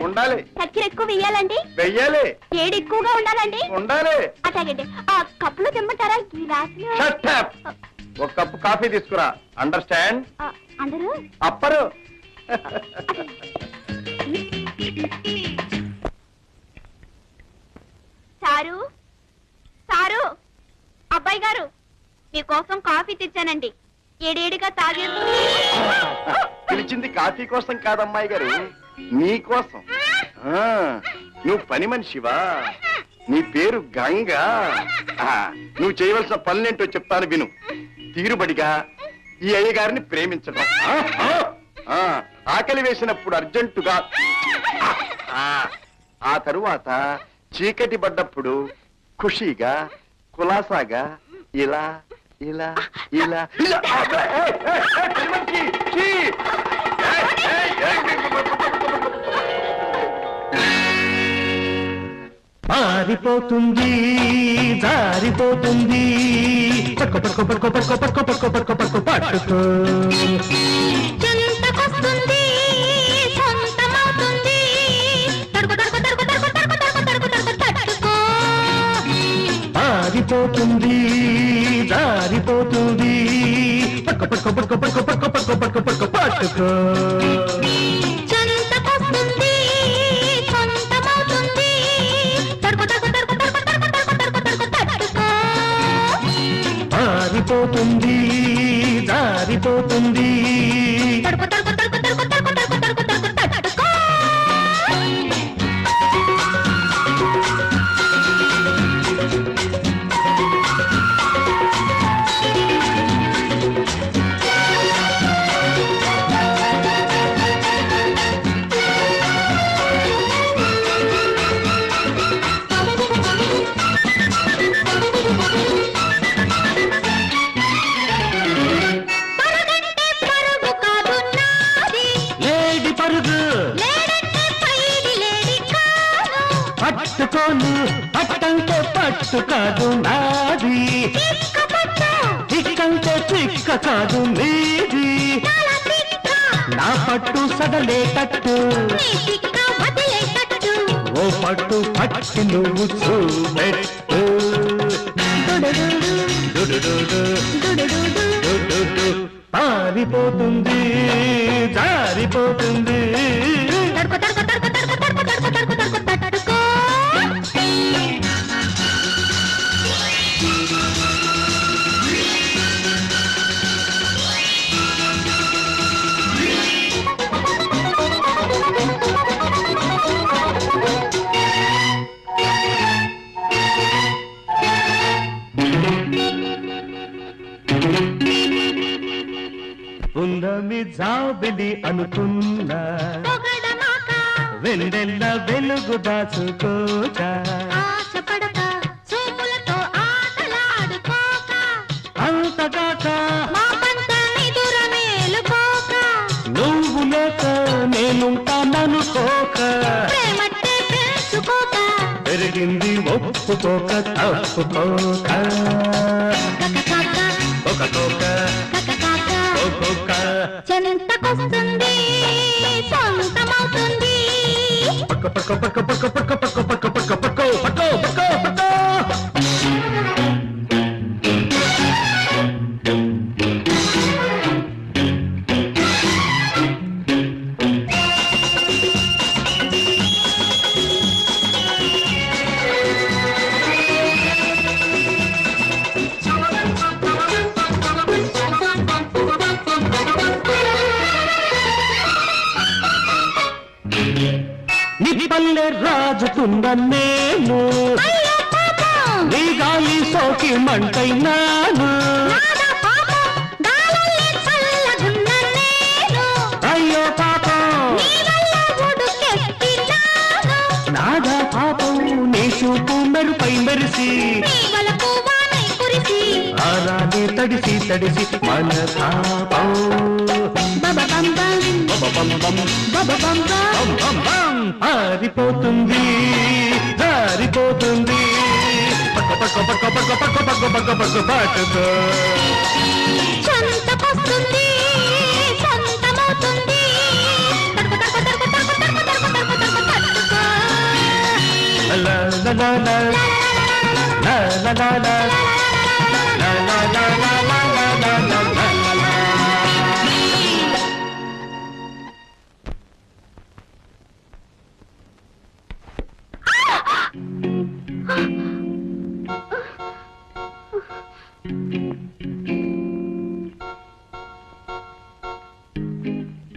ఉండాలి. చక్కెర ఎక్కువ వెయ్యాలండి? వెయ్యాలి. ఏడు ఎక్కువగా ఉండాలండి? ఉండాలి. అట్లాగండి. ఆ కప్పులో తెమ్మంటారా? గిలాసులు. ఒక కప్పు కాఫీ తీసుకురా. అండర్స్టాండ్? అందరూ అప్పరు. సారు సారు, అబ్బాయి గారు మీకోసం కాఫీ తెచ్చానండి. ఏడేడిగా తాగేస్తూ. పిలిచింది కాఫీ కోసం కాదమ్మాయి గారు, నీ కోసం. నువ్వు పని మనిషివా? నీ పేరు గంగా. నువ్వు చేయవలసిన పనులేంటో చెప్తాను విను. తీరుబడిగా ఈ అయ్యగారిని ప్రేమించడం, ఆకలి వేసినప్పుడు అర్జెంటుగా, ఆ తరువాత చీకటి పడ్డప్పుడు ఖుషీగా కులాసాగా ఇలా ఇలా ఇలా ఇలా. పారిపోతుంది, జారిపోతుంది, పట్టుకో పట్టుకో పట్టుకో పట్టుకో పట్టుకో పట్టుకో పట్టుకో పట్టుకో. చెంతకొస్తుంది, సొంతమవుతుంది, తడుకు తడుకు తడుకు తడుకు తడుకు తడుకు తడుకు తడుకు తడుకో. పారిపోతుంది, జారిపోతుంది, పట్టుకో పట్టుకో పట్టుకో పట్టుకో పట్టుకో పట్టుకో పట్టుకో పట్టుకో పట్టుకో. చెంతకొస్తుంది, సొంతమవుతుంది, తడుకు తడుకు తడుకు తడుకు తడుకు తడుకు తడుకు తడుకో. పారిపోతుంది, జారిపోతుంది, తడుకు తడుకు తడుకు తడుకు తడుకు తడుకు తడుకు తడుకు తడుకో. పట్టుకోను పట్టంటే పట్టు కాదు నాది, చిక్కంటే చిక్క కాదు నీది. నా పట్టు సడలేటట్టు, ఓ పట్టు పట్టి నువ్వు చూపెట్టు. పారిపోతుంది, జారిపోతుంది, ఉన్నమి జాబిలి అనుకున్నా, వెన్నెల్ల వెలుగు దాచుకోక, అంతగాక నువ్వు లేక నేనుంటాననుకోక, పెరిగింది ఒప్పుకోక తప్పుకోక, ఒక కోక ఒక్కొక్క. చెంతకొస్తుంది, సొంతమవుతుంది, పక్క పక్క పక్క పక్క పక్క పక్క పక్క పక్క పక్క పక్క పక్క పక్క. నిపల్లె రాజుతున్న నేను, నీ గాలి సోకి మంటైనాను. అయ్యో పాపం నాదా పాపం, నీ చూపు మెరుపై మెరిసి, ఆరాది తడిసి తడిసి మన పాపం. పారిపోతుంది, జారిపోతుంది, పక్క పక్క పక్క పక్క పక్క పక్క పక్క పక్క పట్టుకో. చెంతకొస్తుంది, సొంతమవుతుంది, తడుకు తడుకు తడుకు తడుకు తడుకు తడుకు తడుకు తడుకు లా లా లా లా లా లా లా లా లా లా లా లా లా లా.